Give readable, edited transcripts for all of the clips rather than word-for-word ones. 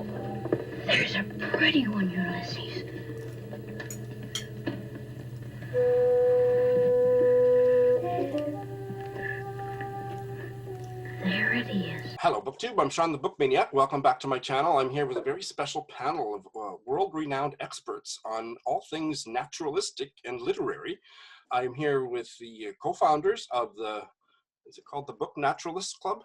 There's a pretty one, Ulysses. There it is. Hello, BookTube. I'm Shawn the Book Maniac. Welcome back to my channel. I'm here with a very special panel of world-renowned experts on all things naturalistic and literary. I'm here with the co-founders of is it called the Book Naturalists Club?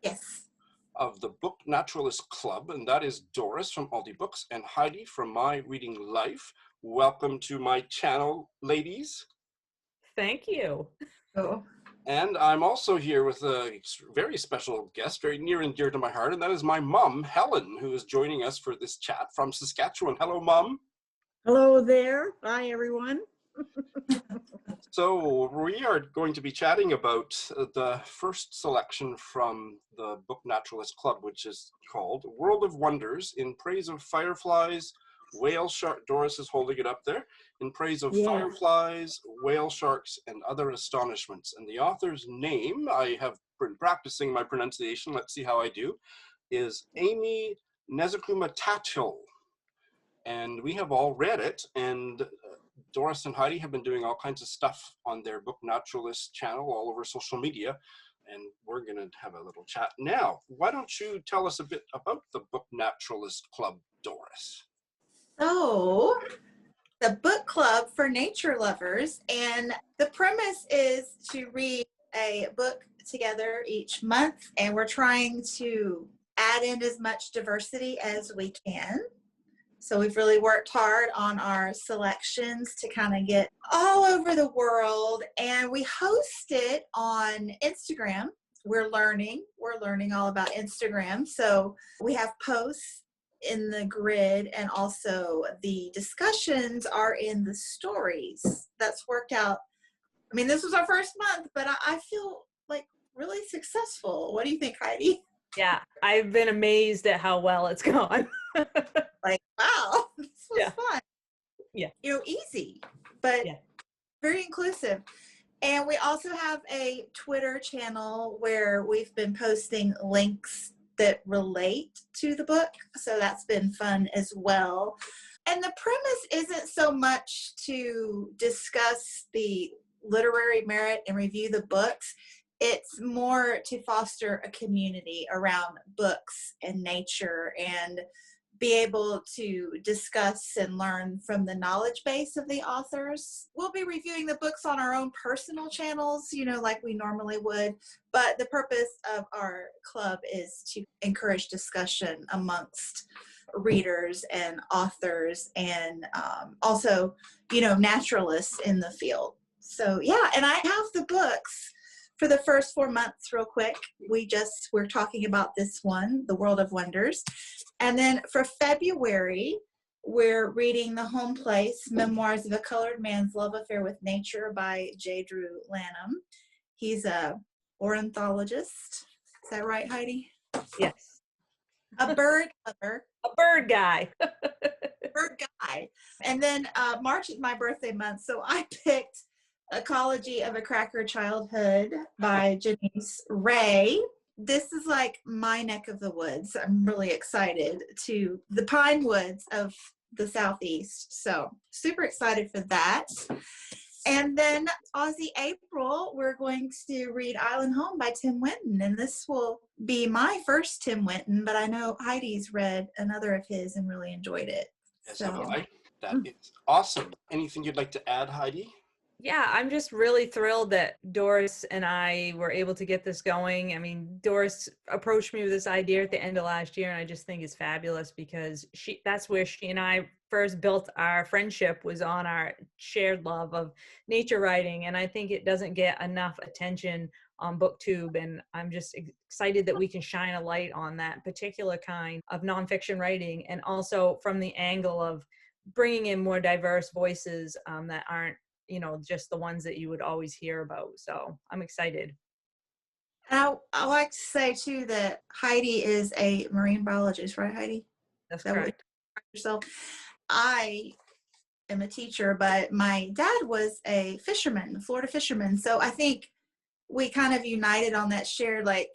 Yes. Of the Book Naturalists Club, and that is Doris from Aldi Books and Heidi from My Reading Life. Welcome to my channel, ladies. Thank you. Oh. And I'm also here with a very special guest, very near and dear to my heart, and that is my mom, Helen, who is joining us for this chat from Saskatchewan. Hello, Mom. Hello there. Bye, everyone. So we are going to be chatting about the first selection from the Book Naturalist Club, which is called World of Wonders in Praise of Fireflies, Whale Shark. Doris is holding it up there. In praise of fireflies, whale sharks, and other astonishments. And the author's name, I have been practicing my pronunciation, let's see how I do, is Aimee Nezhukumatathil. And we have all read it, and Doris and Heidi have been doing all kinds of stuff on their Book Naturalist channel all over social media, and we're going to have a little chat now. Why don't you tell us a bit about the Book Naturalist Club, Doris? So, the book club for nature lovers, and the premise is to read a book together each month, and we're trying to add in as much diversity as we can. So we've really worked hard on our selections to kind of get all over the world, and we host it on Instagram. We're learning all about Instagram. So we have posts in the grid, and also the discussions are in the stories. That's worked out. I mean, this was our first month, but I feel like really successful. What do you think, Heidi? Yeah, I've been amazed at how well it's gone. Like, wow, this was fun. Yeah. You know, easy, but very inclusive. And we also have a Twitter channel where we've been posting links that relate to the book. So that's been fun as well. And the premise isn't so much to discuss the literary merit and review the books. It's more to foster a community around books and nature and be able to discuss and learn from the knowledge base of the authors. We'll be reviewing the books on our own personal channels, you know, like we normally would. But the purpose of our club is to encourage discussion amongst readers and authors and also, you know, naturalists in the field. So, yeah, and I have the books for the first 4 months real quick. We're talking about this one, The World of Wonders. And then for February, we're reading The Home Place, Memoirs of a Colored Man's Love Affair with Nature by J. Drew Lanham. He's a ornithologist. Is that right, Heidi? Yes. A bird lover. A bird guy. Bird guy. And then March is my birthday month, so I picked Ecology of a Cracker Childhood by Janice Ray. This is like my neck of the woods. I'm really excited to the pine woods of the Southeast. So super excited for that. And then Aussie April, we're going to read Island Home by Tim Winton. And this will be my first Tim Winton, but I know Heidi's read another of his and really enjoyed it. Yes, So that is awesome. Anything you'd like to add, Heidi? Yeah, I'm just really thrilled that Doris and I were able to get this going. I mean, Doris approached me with this idea at the end of last year, and I just think it's fabulous because that's where she and I first built our friendship, was on our shared love of nature writing. And I think it doesn't get enough attention on BookTube, and I'm just excited that we can shine a light on that particular kind of nonfiction writing, and also from the angle of bringing in more diverse voices that aren't, you know, just the ones that you would always hear about. So I'm excited. I like to say too that Heidi is a marine biologist, right, Heidi? That's correct. correct. I am a teacher, but my dad was a fisherman, a Florida fisherman. So I think we kind of united on that shared, like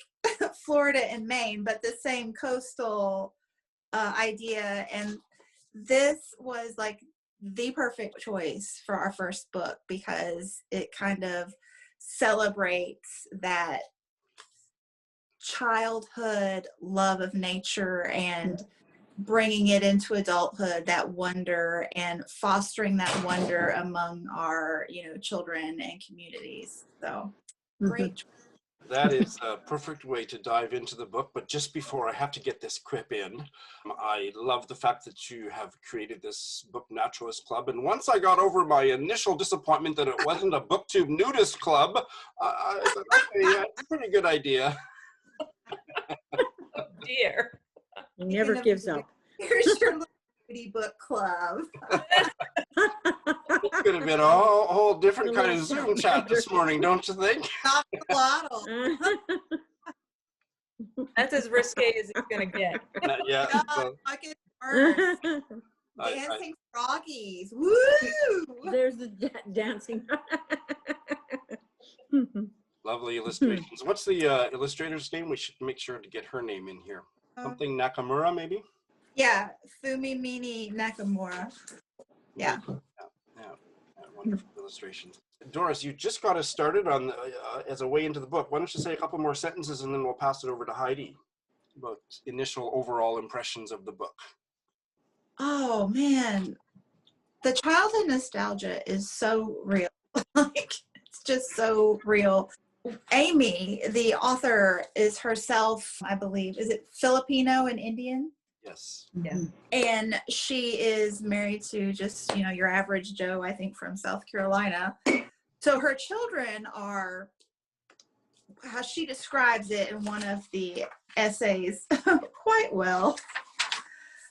Florida and Maine, but the same coastal idea, and this was like the perfect choice for our first book because it kind of celebrates that childhood love of nature and bringing it into adulthood, that wonder, and fostering that wonder among our, children and communities. So great. That is a perfect way to dive into the book. But just before, I have to get this quip in. I love the fact that you have created this Book Naturalist Club. And once I got over my initial disappointment that it wasn't a BookTube nudist club, I thought, okay, yeah, it's a pretty good idea. Oh dear. He never gives up. Here's your little beauty book club. It could have been a whole different kind of Zoom chat this morning, don't you think? Top of the bottle. That's as risque as it's gonna get. Yeah. God, fucking worse. Dancing froggies. Woo! There's the dancing. Lovely illustrations. What's the illustrator's name? We should make sure to get her name in here. Something Nakamura, maybe? Yeah, Fumimini Nakamura. Yeah. Wonderful illustrations. Doris, you just got us started on as a way into the book. Why don't you say a couple more sentences and then we'll pass it over to Heidi about initial overall impressions of the book. Oh man, the childhood nostalgia is so real. Like, it's just so real. Aimee, the author, is herself, I believe, is it Filipino and Indian? Yes. Yeah. And she is married to just, your average Joe, I think, from South Carolina. So her children are, how she describes it in one of the essays quite well.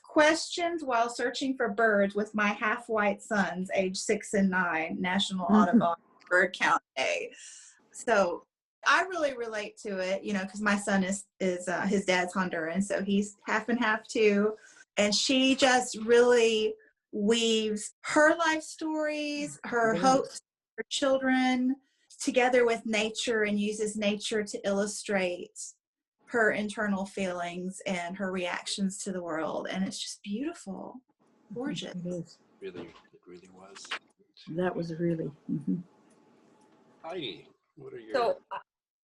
Questions while searching for birds with my half-white sons, age 6 and 9, National Audubon Bird Count Day. So I really relate to it, because my son is his dad's Honduran, so he's half and half too. And she just really weaves her life stories, her hopes for children together with nature, and uses nature to illustrate her internal feelings and her reactions to the world. And it's just beautiful, gorgeous. It is. It really was. That was really. Heidi, what are your... So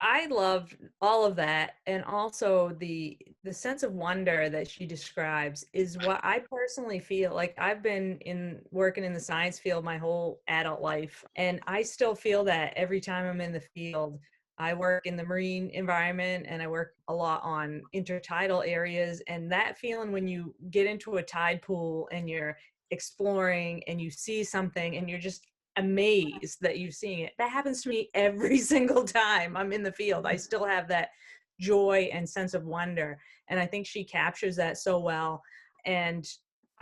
I loved all of that, and also the sense of wonder that she describes is what I personally feel like. I've been working in the science field my whole adult life, and I still feel that every time I'm in the field. I work in the marine environment, and I work a lot on intertidal areas, and that feeling when you get into a tide pool and you're exploring and you see something and you're just amazed that you're seeing it. That happens to me every single time I'm in the field. I still have that joy and sense of wonder. And I think she captures that so well. And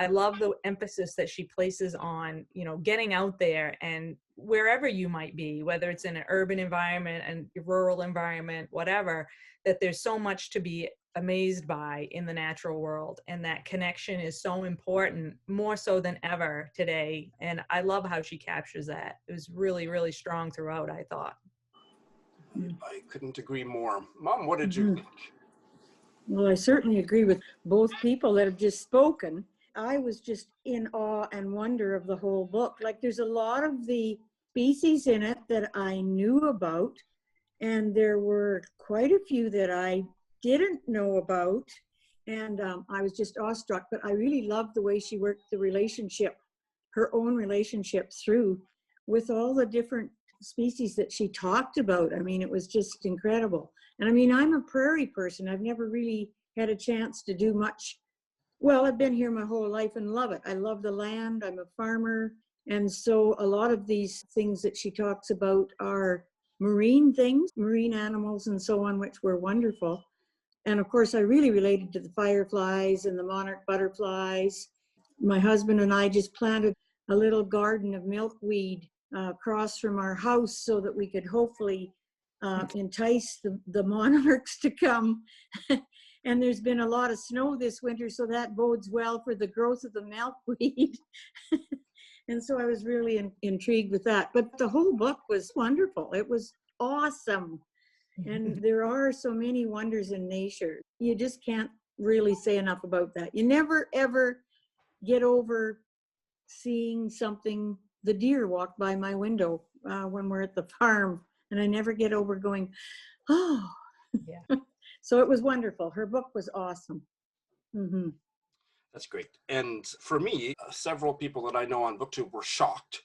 I love the emphasis that she places on, getting out there and wherever you might be, whether it's in an urban environment and rural environment, whatever, that there's so much to be amazed by in the natural world. And that connection is so important, more so than ever today. And I love how she captures that. It was really, really strong throughout, I thought. I couldn't agree more. Mom, what did you think? Well, I certainly agree with both people that have just spoken. I was just in awe and wonder of the whole book. Like, there's a lot of the species in it that I knew about, and there were quite a few that I didn't know about, and I was just awestruck. But I really loved the way she worked the relationship, her own relationship through with all the different species that she talked about. I mean, it was just incredible. And I mean, I'm a prairie person. I've never really had a chance to do much. Well, I've been here my whole life and love it. I love the land. I'm a farmer. And so a lot of these things that she talks about are marine things, marine animals and so on, which were wonderful. And of course, I really related to the fireflies and the monarch butterflies. My husband and I just planted a little garden of milkweed across from our house so that we could hopefully entice the monarchs to come. And there's been a lot of snow this winter, so that bodes well for the growth of the milkweed. And so I was really intrigued with that. But the whole book was wonderful. It was awesome. And there are so many wonders in nature. You just can't really say enough about that. You never, ever get over seeing something. The deer walk by my window when we're at the farm, and I never get over going, oh. Yeah. So it was wonderful. Her book was awesome. Mm-hmm. That's great. And for me, several people that I know on BookTube were shocked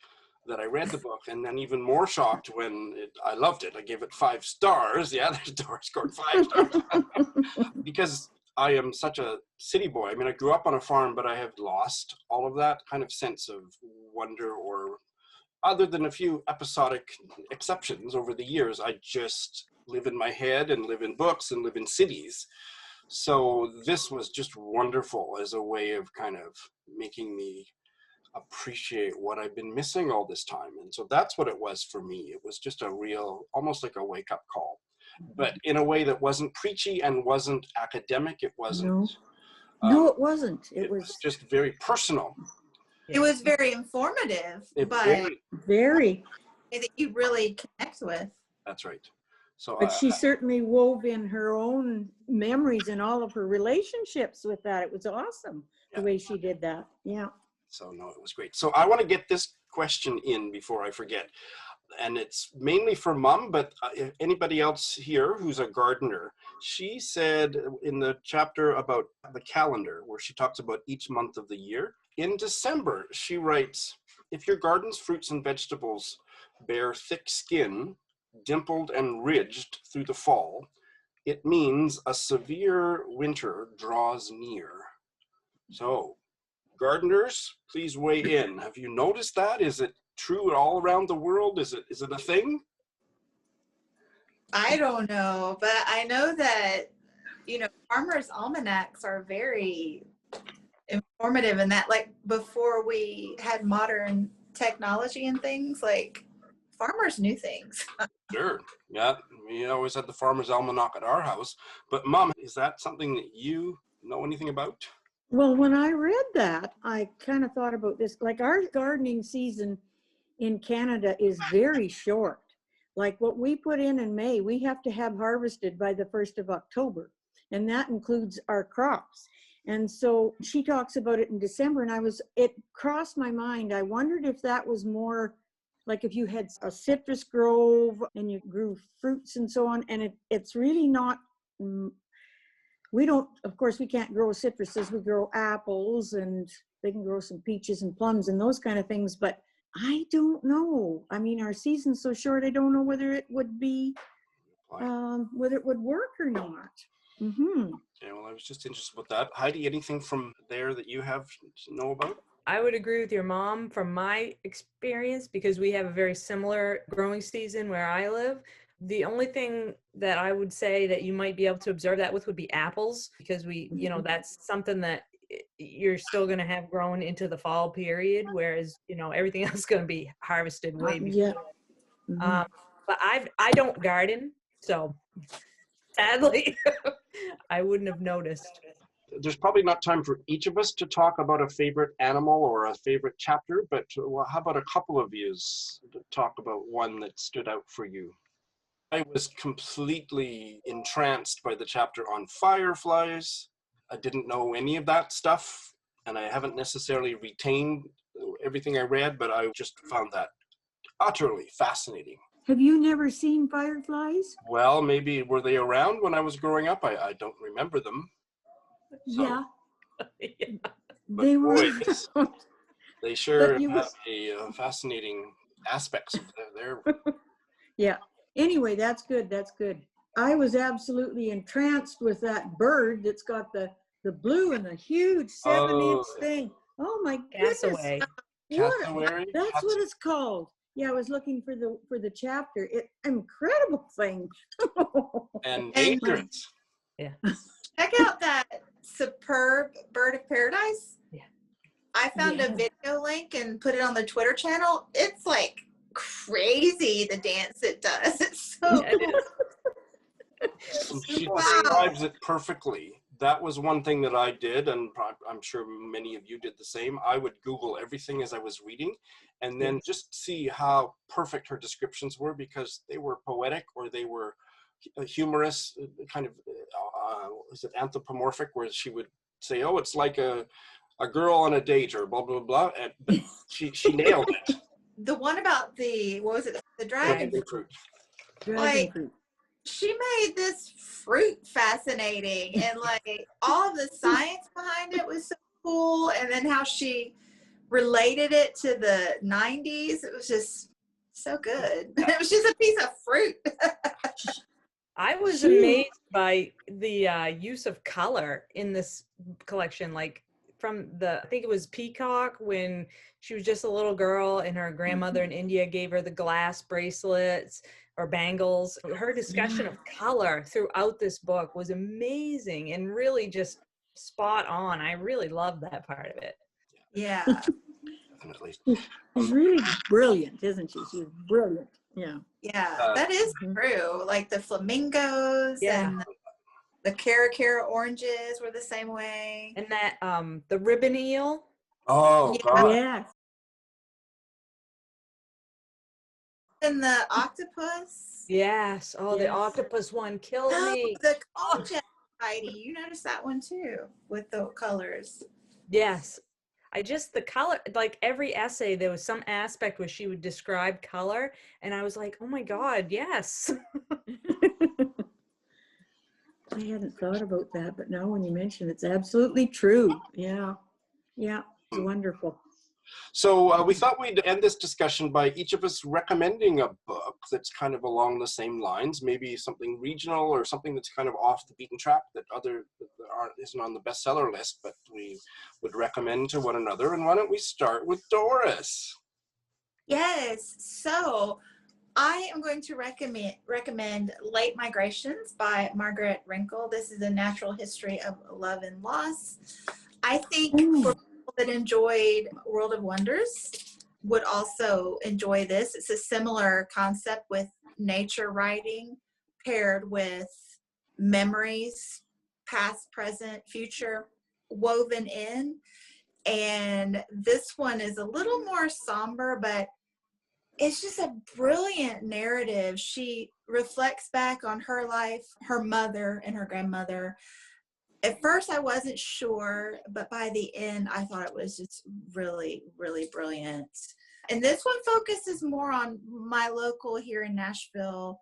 that I read the book, and then even more shocked when I loved it. I gave it 5 stars. Yeah, there's Doris scored 5 stars. Because I am such a city boy. I mean, I grew up on a farm, but I have lost all of that kind of sense of wonder, or other than a few episodic exceptions over the years, I just live in my head and live in books and live in cities. So this was just wonderful as a way of kind of making me appreciate what I've been missing all this time. And so that's what it was for me. It was just a real, almost like a wake-up call, but in a way that wasn't preachy and wasn't academic. It wasn't. No, it wasn't. It was just very personal. It was very informative, but very that you really connect with. That's right. So, but she certainly wove in her own memories and all of her relationships with that. It was awesome the way she did that. Yeah. So no, it was great. So I want to get this question in before I forget. And it's mainly for Mom, but anybody else here who's a gardener, she said in the chapter about the calendar, where she talks about each month of the year, in December, she writes, if your garden's fruits and vegetables bear thick skin, dimpled and ridged through the fall, it means a severe winter draws near. So, gardeners, please weigh in. Have you noticed that? Is it true all around the world? Is it a thing? I don't know, but I know that, farmers' almanacs are very informative in that, like, before we had modern technology and things, like, farmers knew things. Sure. Yeah. We always had the farmer's almanac at our house. But Mom, is that something that you know anything about? Well, when I read that, I kind of thought about this. Like, our gardening season in Canada is very short. Like, what we put in May, we have to have harvested by the 1st of October. And that includes our crops. And so she talks about it in December, and it crossed my mind. I wondered if that was more like if you had a citrus grove and you grew fruits and so on, and it's really not. We don't, of course, we can't grow citruses. We grow apples, and they can grow some peaches and plums and those kind of things. But I don't know. I mean, our season's so short, I don't know whether it would be, whether it would work or not. Mm-hmm. Yeah, well, I was just interested about that. Heidi, anything from there that you have to know about? I would agree with your mom from my experience, because we have a very similar growing season where I live. The only thing that I would say that you might be able to observe that with would be apples, because that's something that you're still going to have grown into the fall period, whereas, everything else is going to be harvested way before. Yeah. Mm-hmm. But I don't garden, so sadly, I wouldn't have noticed. There's probably not time for each of us to talk about a favorite animal or a favorite chapter, but how about a couple of yous to talk about one that stood out for you? I was completely entranced by the chapter on fireflies. I didn't know any of that stuff, and I haven't necessarily retained everything I read, but I just found that utterly fascinating. Have you never seen fireflies? Well, maybe were they around when I was growing up? I don't remember them. So, Yeah. Yeah. They were. Boys, they sure have a fascinating aspects of their. Yeah. Anyway, that's good. That's good. I was absolutely entranced with that bird that's got the blue and the huge 7-inch thing. Oh my goodness. Cassowary. Cassowary? That's what it's called. Yeah, I was looking for the chapter. Incredible thing. And dangerous. Yeah. Check out that superb bird of paradise. Yeah. I found a video link and put it on the Twitter channel. It's like crazy, the dance it does. It's so She describes it perfectly. That was one thing that I did, and I'm sure many of you did the same. I would Google everything as I was reading, and then just see how perfect her descriptions were, because they were poetic or they were humorous, kind of, is it anthropomorphic, where she would say, "Oh, it's like a girl on a date," or blah blah blah, but she nailed it. The one about what was it? The dragon Fruit. Dragon fruit. She made this fruit fascinating, and like all the science behind it was so cool, and then how she related it to the 90s. It was just so good. It was just a piece of fruit. I was amazed by the use of color in this collection, like from I think it was Peacock, when she was just a little girl and her grandmother in India gave her the glass bracelets or bangles. Her discussion of color throughout this book was amazing and really just spot on. I really loved that part of it. Yeah. Definitely. She's really brilliant, isn't she? She's brilliant. Yeah. Yeah, that is true. Like the flamingos and the Cara oranges were the same way. And that the ribbon eel. Oh God. Yes. And the octopus. Yes. Oh, the octopus one killed me. The collagen, Heidi. You noticed that one too with the colors. Yes. The color, like every essay, there was some aspect where she would describe color, and I was like, oh my God, yes. I hadn't thought about that, but now when you mention it's absolutely true. Yeah. Yeah. It's wonderful. So we thought we'd end this discussion by each of us recommending a book that's kind of along the same lines, maybe something regional or something that's kind of off the beaten track that isn't on the bestseller list, but we would recommend to one another. And why don't we start with Doris? Yes. So I am going to recommend Late Migrations by Margaret Wrinkle. This is a natural history of love and loss. I think for people that enjoyed World of Wonders would also enjoy this. It's a similar concept with nature writing paired with memories, past, present, future, woven in. And this one is a little more somber, but it's just a brilliant narrative. She reflects back on her life, her mother and her grandmother. At first I wasn't sure, but by the end I thought it was just really, really brilliant. And this one focuses more on my local here in Nashville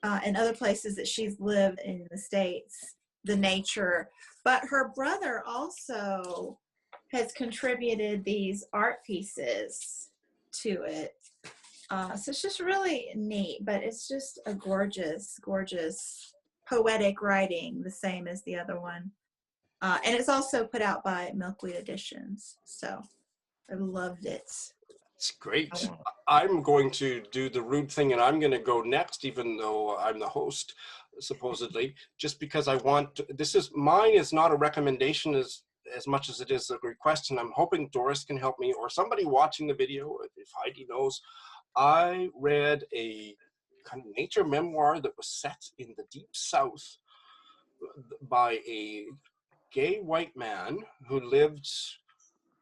and other places that she's lived in the States, the nature. But her brother also has contributed these art pieces to it. So it's just really neat, but it's just a gorgeous, gorgeous, poetic writing, the same as the other one. And it's also put out by Milkweed Editions. So I loved it. It's great. I'm going to do the rude thing and I'm going to go next, even though I'm the host, supposedly, just because I want mine is not a recommendation as much as it is a request. And I'm hoping Doris can help me or somebody watching the video, if Heidi knows. I read a kind of nature memoir that was set in the deep South by a gay white man who lived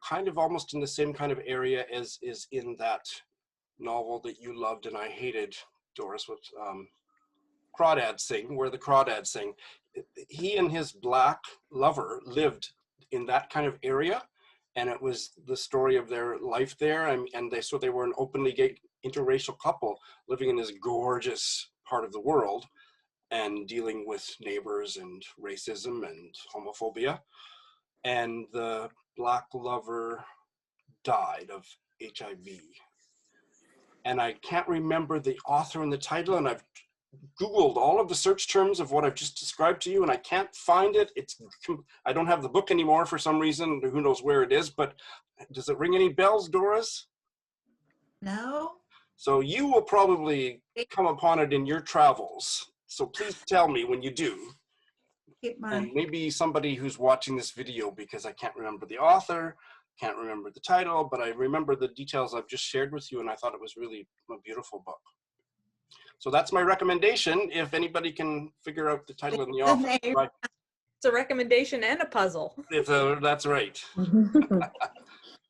kind of almost in the same kind of area as is in that novel that you loved and I hated, Doris, with Crawdads Sing, Where the Crawdads Sing. He and his black lover lived in that kind of area, and it was the story of their life there, and they were an openly gay interracial couple living in this gorgeous part of the world and dealing with neighbors and racism and homophobia. And the black lover died of HIV. And I can't remember the author and the title, and I've Googled all of the search terms of what I've just described to you, and I can't find it. I don't have the book anymore for some reason. Who knows where it is, but does it ring any bells, Doris? No. So you will probably come upon it in your travels. So please tell me when you do. And maybe somebody who's watching this video, because I can't remember the author, can't remember the title, but I remember the details I've just shared with you, and I thought it was really a beautiful book. So that's my recommendation. If anybody can figure out the title in the office. It's a recommendation and a puzzle. That's right.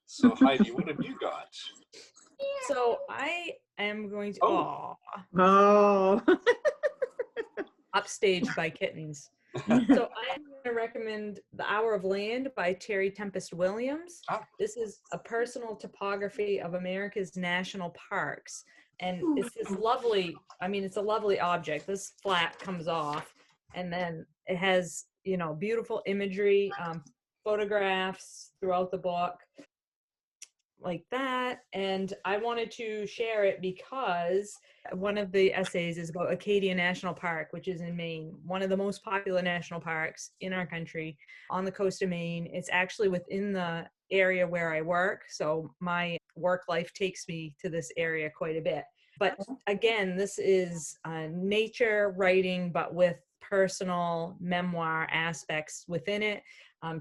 So Heidi, what have you got? So I am going to. Oh. upstaged by kittens. So I'm going to recommend The Hour of Land by Terry Tempest Williams. This is a personal topography of America's national parks. And it's this lovely, I mean, it's a lovely object. This flap comes off, and then it has, you know, beautiful imagery, photographs throughout the book like that. And I wanted to share it because one of the essays is about Acadia National Park, which is in Maine, one of the most popular national parks in our country on the coast of Maine. It's actually within the area where I work, so my work life takes me to this area quite a bit. But again, this is nature writing, but with personal memoir aspects within it.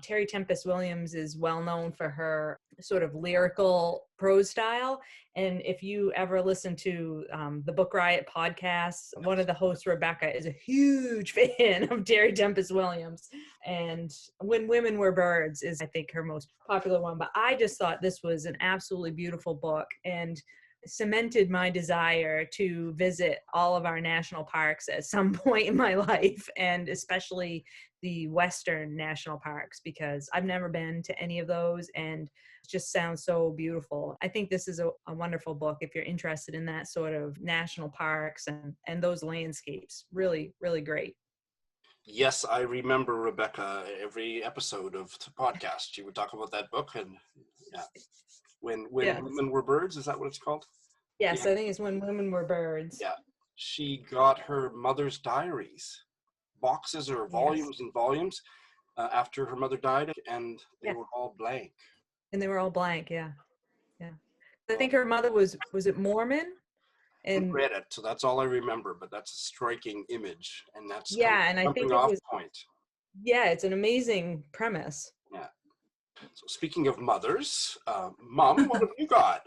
Terry Tempest Williams is well known for her sort of lyrical prose style. And if you ever listen to the Book Riot podcast, one of the hosts, Rebecca, is a huge fan of Terry Tempest Williams. And When Women Were Birds is, I think, her most popular one. But I just thought this was an absolutely beautiful book and cemented my desire to visit all of our national parks at some point in my life, and especially the Western national parks, because I've never been to any of those and it just sounds so beautiful. I think this is a wonderful book if you're interested in that sort of national parks and those landscapes. Really, really great. Yes, I remember Rebecca every episode of the podcast. She would talk about that book, and yeah. When Women Were Birds, is that what it's called? Yes, Yeah. I think it's When Women Were Birds. Yeah. She got her mother's diaries, boxes or volumes and volumes after her mother died, and they were all blank. And they were all blank, yeah. I think her mother was it Mormon? And read it, so that's all I remember, but that's a striking image, and that's and I think it was point. Yeah, it's an amazing premise. Yeah. So speaking of mothers, Mom, what have you got?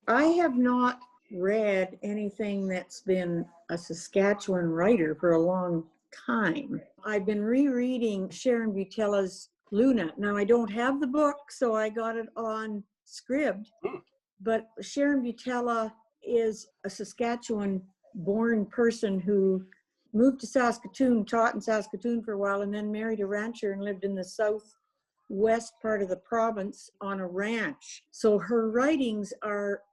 I have not read anything that's been a Saskatchewan writer for a long time. I've been rereading Sharon Butella's Luna. Now, I don't have the book, so I got it on Scribd, but Sharon Butella is a Saskatchewan-born person who moved to Saskatoon, taught in Saskatoon for a while, and then married a rancher and lived in the southwest part of the province on a ranch. So her writings are,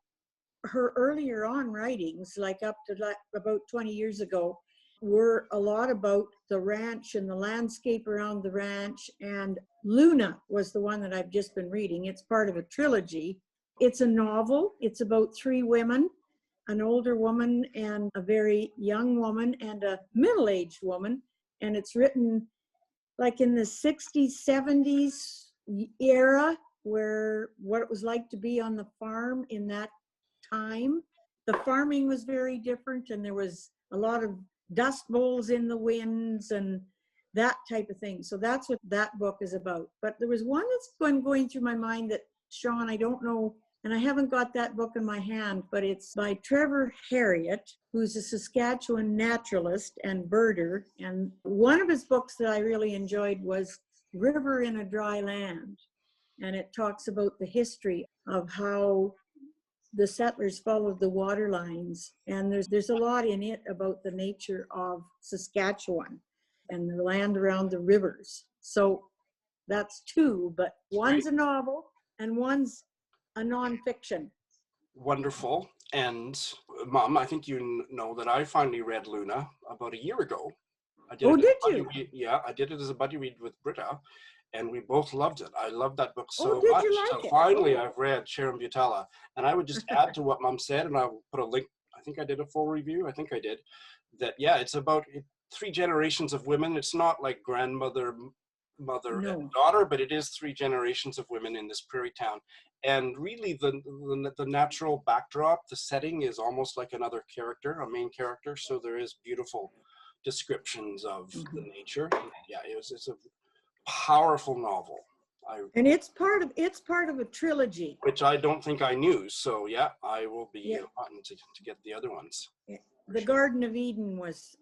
her earlier on writings, like up to about 20 years ago, were a lot about the ranch and the landscape around the ranch. And Luna was the one that I've just been reading. It's part of a trilogy. It's a novel. It's about three women, an older woman and a very young woman and a middle-aged woman. And it's written like in the 60s, 70s era, where what it was like to be on the farm in that time. The farming was very different, and there was a lot of dust bowls in the winds and that type of thing. So that's what that book is about. But there was one that's been going through my mind that, Shawn, I don't know, and I haven't got that book in my hand, but it's by Trevor Harriott, who's a Saskatchewan naturalist and birder. And one of his books that I really enjoyed was River in a Dry Land. And it talks about the history of how the settlers followed the water lines. And there's a lot in it about the nature of Saskatchewan and the land around the rivers. So that's two, but one's a novel and one's a nonfiction. Wonderful. And Mom, I think you know that I finally read Luna about a year ago. Did you? Yeah, I did it as a buddy read with Britta, and we both loved it. I loved that book so did much. you like So it? finally, I've read Sharon Butella, and I would just add to what Mom said, and I'll put a link. I think I did a full review. I think I did. That it's about three generations of women. It's not like grandmother, mother, and daughter, but it is three generations of women in this prairie town. And really, the natural backdrop, the setting is almost like another character, a main character. So there is beautiful descriptions of the nature. Yeah, it's a powerful novel. And it's part of a trilogy, which I don't think I knew. So yeah, I will be wanting to get the other ones. Yeah. The Garden of Eden was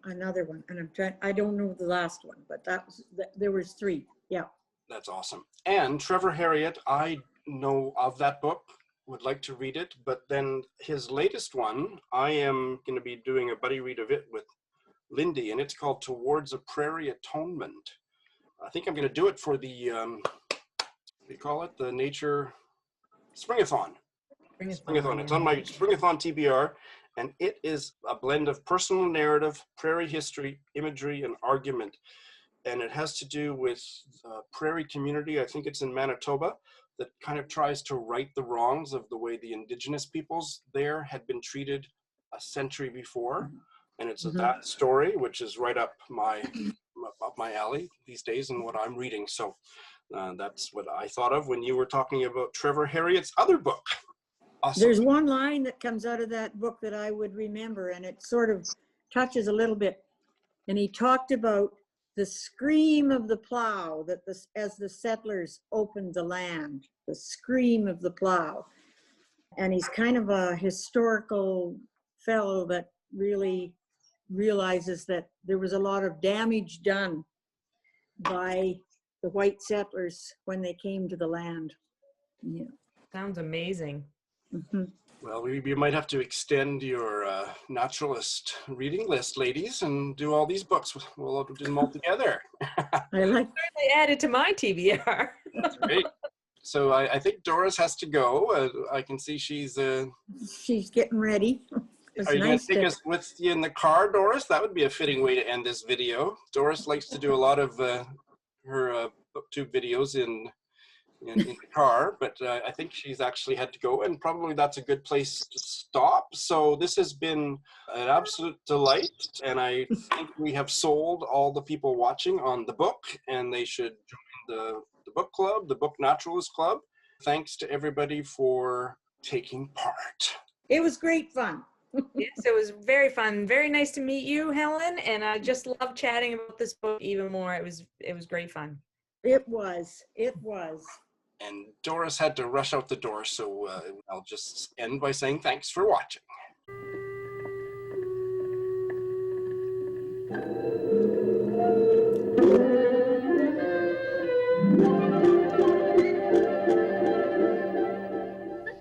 another one, and I don't know the last one, but there was three. Yeah, that's awesome. And Trevor Harriott, I know of that book, would like to read it, but then his latest one, I am going to be doing a buddy read of it with Lindy, and it's called Towards a Prairie Atonement. I think I'm going to do it for the, what do you call it? The Nature Springathon. Springathon. It's on my Springathon TBR, and it is a blend of personal narrative, prairie history, imagery, and argument. And it has to do with a prairie community, I think it's in Manitoba, that kind of tries to right the wrongs of the way the indigenous peoples there had been treated a century before. And it's that story, which is right up my alley these days and what I'm reading. So that's what I thought of when you were talking about Trevor Harriot's other book. Awesome. There's one line that comes out of that book that I would remember, and it sort of touches a little bit. And he talked about the scream of the plow that as the settlers opened the land, the scream of the plow. And he's kind of a historical fellow that really realizes that there was a lot of damage done by the white settlers when they came to the land. Yeah. Sounds amazing. Mm-hmm. Well, we might have to extend your naturalist reading list, ladies, and do all these books. We'll do them all together. I like. Certainly added to my TBR. That's great. So I think Doris has to go. I can see she's getting ready. Are you going to take us with you in the car, Doris? That would be a fitting way to end this video. Doris likes to do a lot of her booktube videos in the car, but I think she's actually had to go, and probably that's a good place to stop. So this has been an absolute delight, and I think we have sold all the people watching on the book, and they should join the book club, the Book Naturalist Club. Thanks to everybody for taking part. It was great fun. Yes, it was very fun. Very nice to meet you, Helen, and I just love chatting about this book even more. It was great fun. It was. And Doris had to rush out the door, so I'll just end by saying thanks for watching.